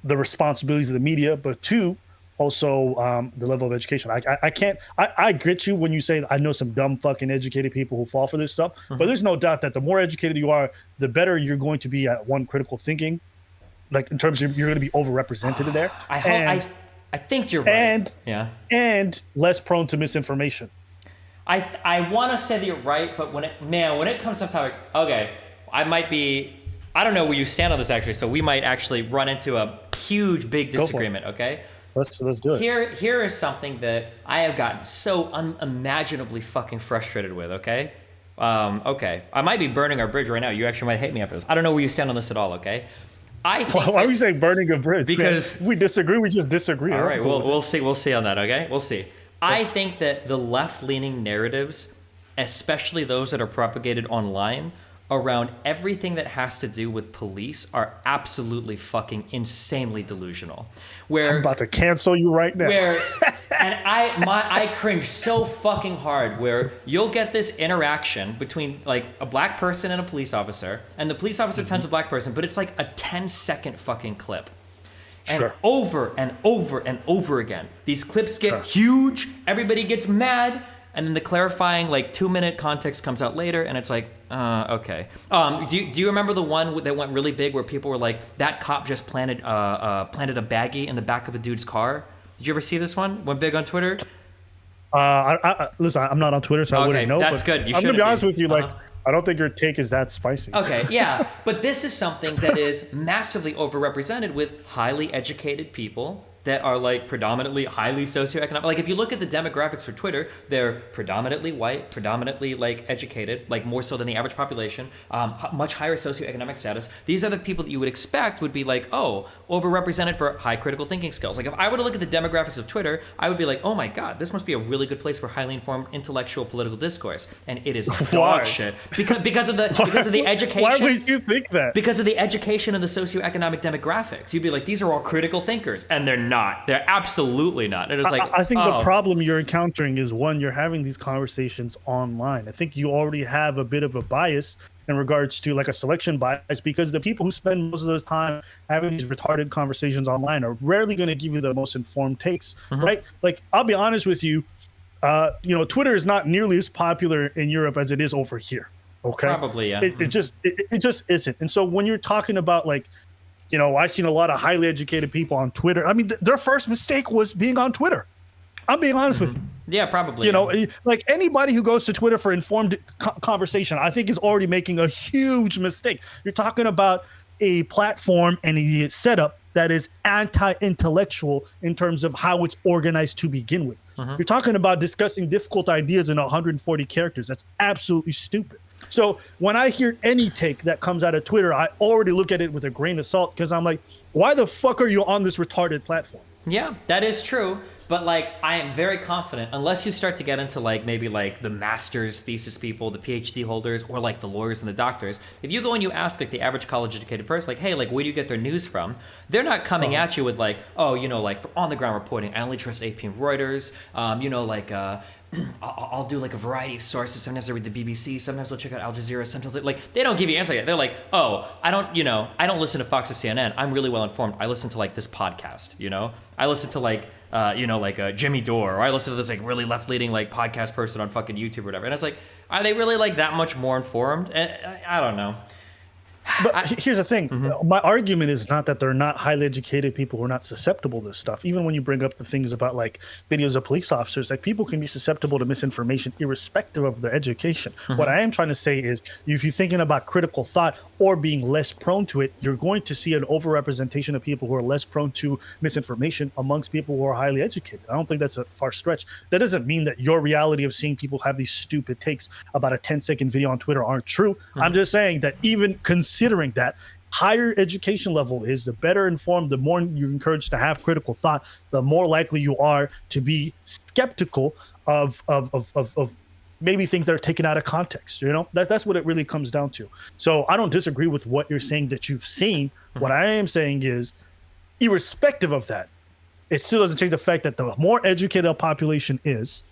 the responsibilities of the media, but two, also the level of education. I get you when you say I know some dumb fucking educated people who fall for this stuff, but there's no doubt that the more educated you are, the better you're going to be at, one, critical thinking, like in terms of you're going to be overrepresented there. I think you're right. And less prone to misinformation. I want to say that you're right, but when it comes to the topic, okay, I don't know where you stand on this actually, so we might actually run into a huge, big disagreement, okay? Let's do it. Here is something that I have gotten so unimaginably fucking frustrated with, okay? Okay, I might be burning our bridge right now. You actually might hate me after this. I don't know where you stand on this at all, okay? I think Why are we saying burning a bridge? Because if we disagree, we just disagree. All right, we'll see on that, okay? We'll see. I think that the left-leaning narratives, especially those that are propagated online, around everything that has to do with police are absolutely fucking insanely delusional. I'm about to cancel you right now. And I cringe so fucking hard where you'll get this interaction between like a black person and a police officer, and the police officer turns a black person, but it's like a 10-second fucking clip. And over and over and over again, these clips get huge, everybody gets mad, and then the clarifying like 2-minute context comes out later, and it's like, okay. Do you remember the one that went really big where people were like, that cop just planted a baggie in the back of a dude's car? Did you ever see this one? Went big on Twitter? Listen, I'm not on Twitter, so I wouldn't know. That's good. I'm gonna be honest with you, like, I don't think your take is that spicy. Okay, yeah, but this is something that is massively overrepresented with highly educated people that are like predominantly highly socioeconomic. Like if you look at the demographics for Twitter, they're predominantly white, predominantly like educated, like more so than the average population, much higher socioeconomic status. These are the people that you would expect would be like, oh, overrepresented for high critical thinking skills. Like if I were to look at the demographics of Twitter, I would be like, oh my God, this must be a really good place for highly informed intellectual political discourse. And it is dog shit. Because of the education. Why would you think that? Because of the education and the socioeconomic demographics. You'd be like, these are all critical thinkers. And they're not. They're absolutely not. It is like, I think the problem you're encountering is, one, you're having these conversations online. I think you already have a bit of a bias in regards to like a selection bias, because the people who spend most of those time having these retarded conversations online are rarely going to give you the most informed takes, right? Like, I'll be honest with you, Twitter is not nearly as popular in Europe as it is over here. Okay. Probably, yeah. It just isn't. And so when you're talking about like You know, I've seen a lot of highly educated people on Twitter. I mean, their first mistake was being on Twitter. I'm being honest with you. Yeah, probably. You know, like anybody who goes to Twitter for informed conversation, I think is already making a huge mistake. You're talking about a platform and a setup that is anti-intellectual in terms of how it's organized to begin with. You're talking about discussing difficult ideas in 140 characters. That's absolutely stupid. So when I hear any take that comes out of Twitter, I already look at it with a grain of salt because I'm like, why the fuck are you on this retarded platform? Yeah, that is true. But like, I am very confident, unless you start to get into like maybe like the master's thesis people, the PhD holders, or like the lawyers and the doctors. If you go and you ask like the average college educated person, like, hey, like, where do you get their news from? They're not coming at you with like, oh, you know, like for on the ground reporting, I only trust AP and Reuters. You know, like I'll do like a variety of sources. Sometimes I read the BBC. Sometimes I'll check out Al Jazeera. Sometimes like they don't give you answers like that. They're like, oh, I don't listen to Fox or CNN. I'm really well informed. I listen to like this podcast. You know, I listen to like. Jimmy Dore, or I listen to this like really left-leaning like podcast person on fucking YouTube or whatever. And it's like, are they really like that much more informed? And I don't know. But here's the thing. My argument is not that they're not highly educated people who are not susceptible to this stuff. Even when you bring up the things about like videos of police officers, like people can be susceptible to misinformation irrespective of their education. What I am trying to say is if you're thinking about critical thought or being less prone to it, you're going to see an overrepresentation of people who are less prone to misinformation amongst people who are highly educated. I don't think that's a far stretch. That doesn't mean that your reality of seeing people have these stupid takes about a 10-second video on Twitter aren't true. I'm just saying that even considering that, higher education level is the better informed, the more you're encouraged to have critical thought, the more likely you are to be skeptical of maybe things that are taken out of context. You know, that's what it really comes down to. So I don't disagree with what you're saying that you've seen. What I am saying is, irrespective of that, it still doesn't change the fact that the more educated a population is,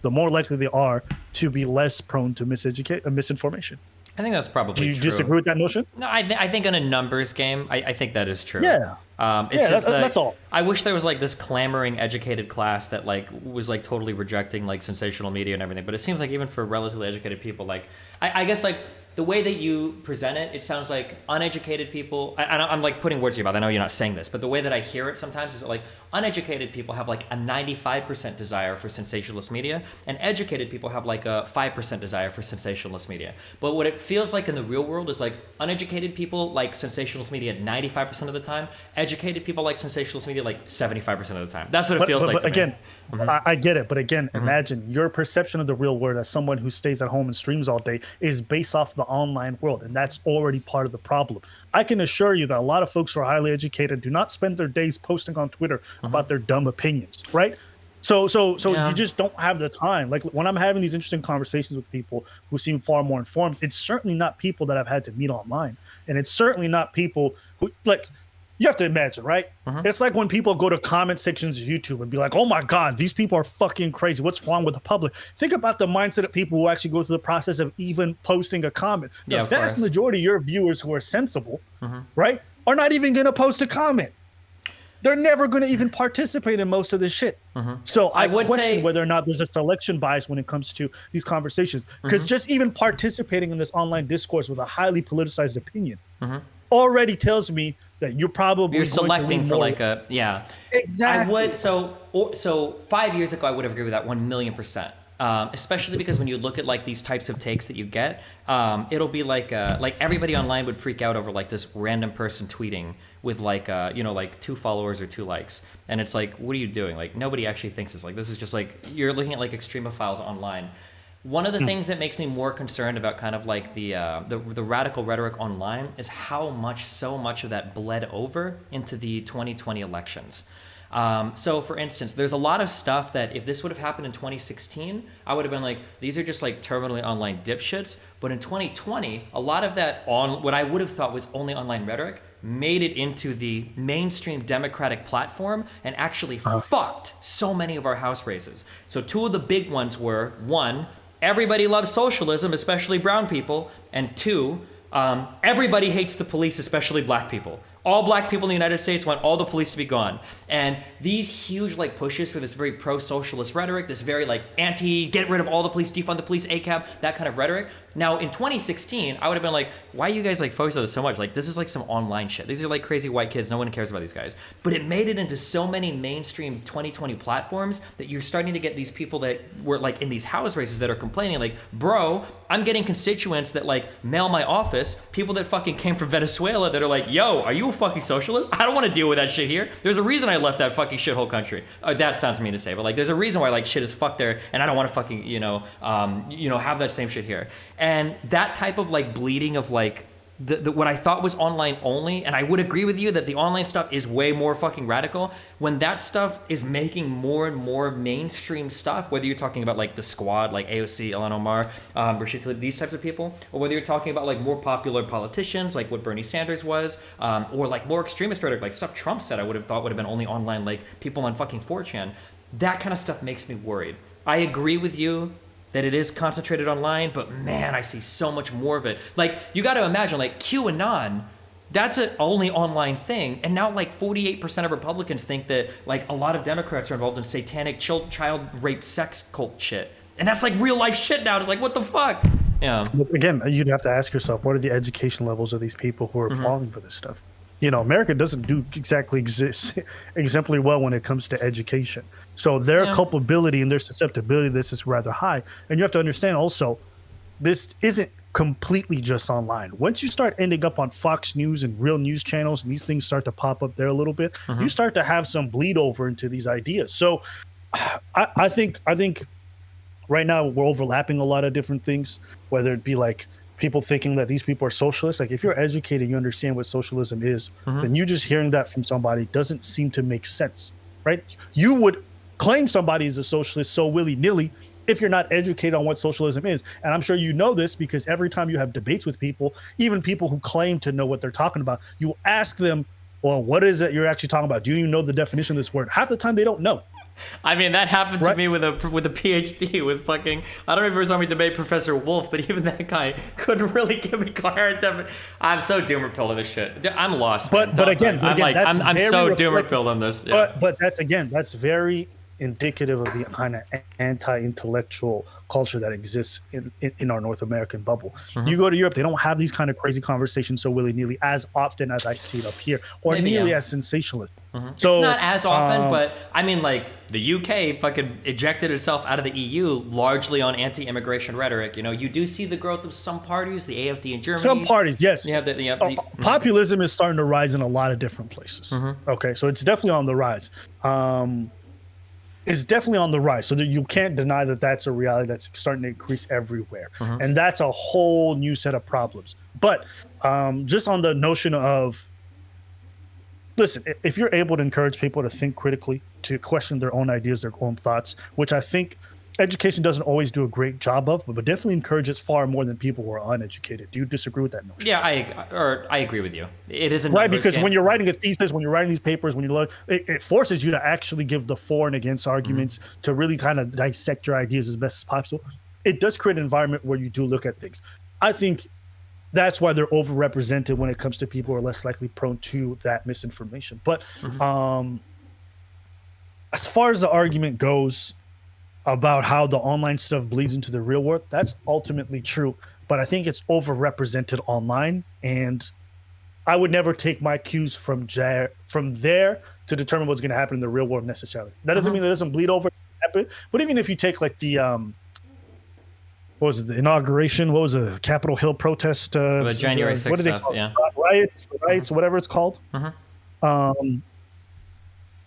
the more likely they are to be less prone to misinformation. I think that's probably true. Do you disagree with that notion? No, I think in a numbers game, I think that is true. Yeah. That's all. I wish there was like this clamoring educated class that like was like totally rejecting like sensational media and everything. But it seems like even for relatively educated people, like I guess like the way that you present it, it sounds like uneducated people. I'm like putting words in your mouth. I know you're not saying this, but the way that I hear it sometimes is that like uneducated people have like a 95% desire for sensationalist media, and educated people have like a 5% desire for sensationalist media. But what it feels like in the real world is like uneducated people like sensationalist media 95% of the time. Educated people like sensationalist media like 75% of the time. That's what it feels like. But again, I get it. But again, imagine your perception of the real world as someone who stays at home and streams all day is based off the online world, and that's already part of the problem. I can assure you that a lot of folks who are highly educated do not spend their days posting on Twitter about their dumb opinions, right? So you just don't have the time. Like when I'm having these interesting conversations with people who seem far more informed, it's certainly not people that I've had to meet online, and it's certainly not people who like. You have to imagine, right? It's like when people go to comment sections of YouTube and be like, oh my God, these people are fucking crazy. What's wrong with the public? Think about the mindset of people who actually go through the process of even posting a comment. The vast majority of your viewers who are sensible, right, are not even going to post a comment. They're never going to even participate in most of this shit. So I would question whether or not there's a selection bias when it comes to these conversations. Because just even participating in this online discourse with a highly politicized opinion already tells me that you're probably selecting for like a exactly. I would so 5 years ago I would have agreed with that 1,000,000%. Especially because when you look at like these types of takes that you get, it'll be like everybody online would freak out over like this random person tweeting with like like 2 followers or 2 likes, and it's like, what are you doing? Like nobody actually thinks this. Like this is just like you're looking at like extremophiles online. One of the things that makes me more concerned about kind of like the radical rhetoric online is how so much of that bled over into the 2020 elections. So for instance, there's a lot of stuff that if this would have happened in 2016, I would have been like, these are just like terminally online dipshits. But in 2020, a lot of that what I would have thought was only online rhetoric made it into the mainstream Democratic platform and actually fucked so many of our House races. So 2 of the big ones were, 1, everybody loves socialism, especially brown people, and 2, everybody hates the police, especially black people. All black people in the United States want all the police to be gone. And these huge like pushes for this very pro-socialist rhetoric, this very like anti, get rid of all the police, defund the police, ACAB, that kind of rhetoric. Now in 2016, I would have been like, why are you guys like focused on this so much? Like this is like some online shit. These are like crazy white kids. No one cares about these guys. But it made it into so many mainstream 2020 platforms that you're starting to get these people that were like in these house races that are complaining like, bro, I'm getting constituents that like mail my office, people that fucking came from Venezuela that are like, yo, are you a fucking socialist? I don't want to deal with that shit here. There's a reason I left that fucking shithole country. That sounds mean to say, but like there's a reason why like shit is fucked there, and I don't want to fucking have that same shit here. And that type of like bleeding of like the what I thought was online only, and I would agree with you that the online stuff is way more fucking radical. When that stuff is making more and more mainstream stuff, whether you're talking about like the Squad, like AOC, Ilhan Omar, Rashid Tlaib, these types of people, or whether you're talking about like more popular politicians, like what Bernie Sanders was, or like more extremist rhetoric, like stuff Trump said, I would have thought would have been only online, like people on fucking 4chan. That kind of stuff makes me worried. I agree with you that it is concentrated online, but man, I see so much more of it. Like, you got to imagine, like, QAnon, that's an only online thing, and now, like, 48% of Republicans think that, like, a lot of Democrats are involved in satanic child rape sex cult shit. And that's, like, real-life shit now. It's like, what the fuck? Yeah. Again, you'd have to ask yourself, what are the education levels of these people who are falling for this stuff? You know, America doesn't do exactly exemplary well when it comes to education. So their culpability and their susceptibility to this is rather high. And you have to understand also, this isn't completely just online. Once you start ending up on Fox News and real news channels, and these things start to pop up there a little bit, you start to have some bleed over into these ideas. So I think right now we're overlapping a lot of different things, whether it be like people thinking that these people are socialists. Like if you're educated, you understand what socialism is, then you just hearing that from somebody doesn't seem to make sense, right? You would claim somebody is a socialist so willy-nilly if you're not educated on what socialism is. And I'm sure you know this because every time you have debates with people, even people who claim to know what they're talking about, you ask them, well, what is it you're actually talking about? Do you know the definition of this word? Half the time they don't know. I mean, that happened to me with a PhD with fucking, I don't know if you saw me debate Professor Wolf, but even that guy couldn't really give me coherent definition. I'm so doomer pilled on this shit. I'm lost. But again, I'm so doomer pilled on this. Yeah. But that's very indicative of the kind of anti-intellectual culture that exists in our North American bubble. You go to Europe, they don't have these kind of crazy conversations so willy-nilly as often as I see it up here, or nearly as sensationalist. So it's not as often, but I mean, like the UK fucking ejected itself out of the EU largely on anti-immigration rhetoric. You know, you do see the growth of some parties, the AfD in Germany. Some parties, yes. You have populism is starting to rise in a lot of different places. Okay, so it's definitely on the rise. Is definitely on the rise. So that you can't deny that that's a reality that's starting to increase everywhere. And that's a whole new set of problems. But just on the notion of, listen, if you're able to encourage people to think critically, to question their own ideas, their own thoughts, which I think education doesn't always do a great job of, but definitely encourages far more than people who are uneducated. Do you disagree with that notion? Yeah, I agree with you. It isn't right, because when you're writing a thesis, when you're writing these papers, when you learn, it forces you to actually give the for and against arguments, to really kind of dissect your ideas as best as possible. It does create an environment where you do look at things. I think that's why they're overrepresented when it comes to people who are less likely prone to that misinformation. But as far as the argument goes about how the online stuff bleeds into the real world, that's ultimately true. But I think it's overrepresented online, and I would never take my cues from there to determine what's going to happen in the real world necessarily. That doesn't mean it doesn't bleed over. But even if you take like the what was it, the inauguration? What was the Capitol Hill protest? The January 6th what do they stuff, call it? yeah. Riots, whatever it's called.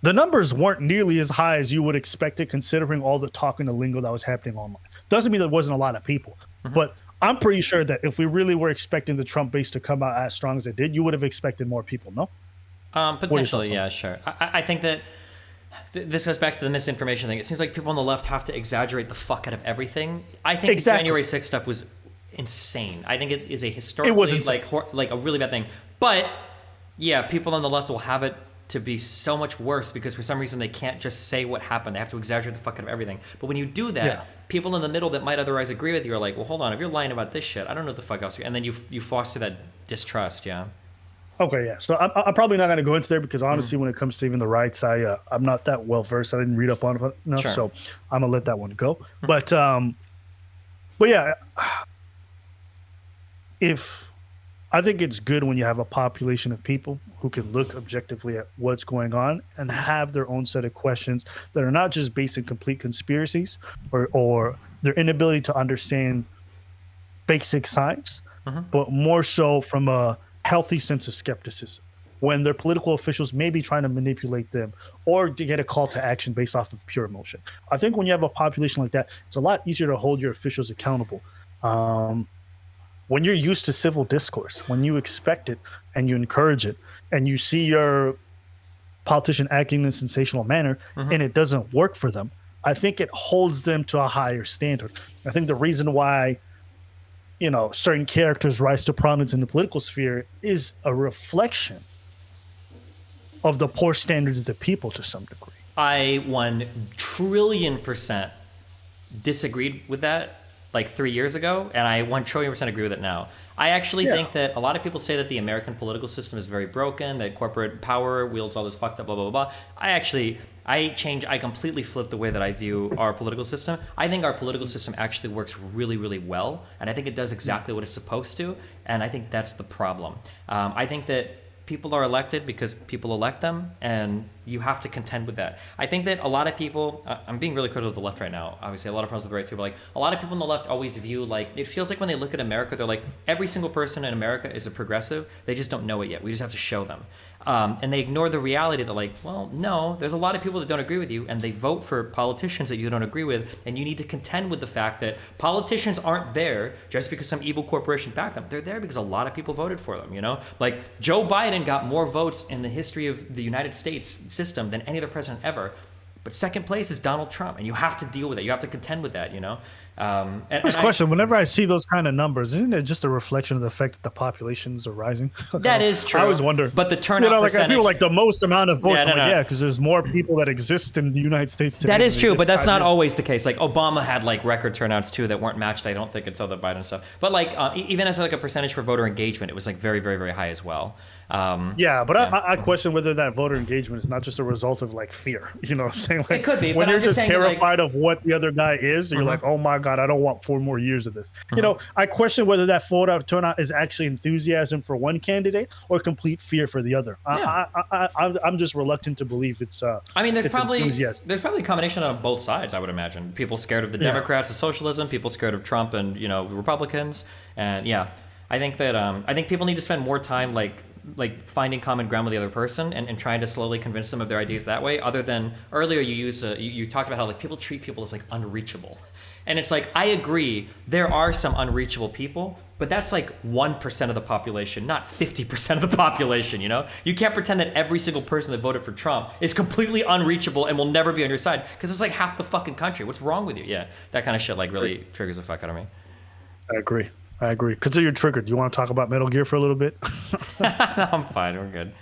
The numbers weren't nearly as high as you would expect it, considering all the talk and the lingo that was happening online. Doesn't mean there wasn't a lot of people, but I'm pretty sure that if we really were expecting the Trump base to come out as strong as it did, you would have expected more people, no? Potentially, yeah, sure. I think that this goes back to the misinformation thing. It seems like people on the left have to exaggerate the fuck out of everything. I think the January 6th stuff was insane. I think it is a historically like a really bad thing. But yeah, people on the left will have it to be so much worse because for some reason they can't just say what happened. They have to exaggerate the fuck out of everything. But when you do that, people in the middle that might otherwise agree with you are like, well, hold on, if you're lying about this shit, I don't know what the fuck else. And then you foster that distrust, yeah. Okay, yeah. So I'm probably not going to go into there because Mm, honestly, when it comes to even the rights, I'm not that well versed. I didn't read up on it enough, sure. so I'm gonna let that one go. But yeah, if I think it's good when you have a population of people who can look objectively at what's going on and have their own set of questions that are not just based in complete conspiracies or their inability to understand basic science, Hmm. but more so from a healthy sense of skepticism when their political officials may be trying to manipulate them or to get a call to action based off of pure emotion. I think when you have a population like that, it's a lot easier to hold your officials accountable. Um, when you're used to civil discourse, when you expect it and you encourage it, and you see your politician acting in a sensational manner Hmm. and it doesn't work for them, I think it holds them to a higher standard. I think the reason why certain characters rise to prominence in the political sphere is a reflection of the poor standards of the people to some degree. I 1 trillion% disagreed with that like 3 years ago, and I 1 trillion% agree with it now. I actually Yeah. think that a lot of people say that the American political system is very broken, that corporate power wields all this fucked up blah blah blah. I completely flip the way that I view our political system. I think our political system actually works really really well, and I think it does exactly what it's supposed to, and I think that's the problem. I think that people are elected because people elect them, and you have to contend with that. I think that a lot of people, I'm being really critical of the left right now. Obviously, a lot of problems with the right too, but like a lot of people on the left always view like it feels like when they look at America, they're like every single person in America is a progressive. They just don't know it yet. We just have to show them. And they ignore the reality that like, well, no, there's a lot of people that don't agree with you, and they vote for politicians that you don't agree with, and you need to contend with the fact that politicians aren't there just because some evil corporation backed them. They're there because a lot of people voted for them. Like Joe Biden got more votes in the history of the United States system than any other president ever. But second place is Donald Trump, and you have to deal with it. You have to contend with that. And First question: whenever I see those kind of numbers, isn't it just a reflection of the fact that the populations are rising? that is I always true. wonder. But the turnout Like people percentage. like the most amount of votes. Yeah, I'm no, like, no. yeah, because there's more people that exist in the United States today That than is they true, did but that's 5 not years. always the case. Like Obama had like record turnouts too that weren't matched. I don't think until the Biden stuff. But like even as like a percentage for voter engagement, it was like very, very, very high as well. Yeah, but Yeah, I question whether that voter engagement is not just a result of like fear. You know what I'm saying? it Like could be, when but you're I'm just just saying that like, terrified of what the other guy is, you're like, oh my God, I don't want 4 more years of this. I question whether that voter turnout is actually enthusiasm for one candidate or complete fear for the other. yeah. I'm just reluctant to believe I mean, it's enthusiasm. there's probably a combination on both sides. I would imagine people scared of the Yeah. Democrats of socialism, people scared of Trump and Republicans, and yeah, I think that I think people need to spend more time like finding common ground with the other person and trying to slowly convince them of their ideas that way. Other than earlier, you talked about how like people treat people as like unreachable, and it's like I agree there are some unreachable people, but that's like 1% of the population, not 50% of the population. You can't pretend that every single person that voted for Trump is completely unreachable and will never be on your side because it's like half the fucking country. What's wrong with you? Yeah, that kind of shit like really triggers the fuck out of me. I agree. I agree. Consider you're triggered. You want to talk about Metal Gear for a little bit? I'm fine. We're good.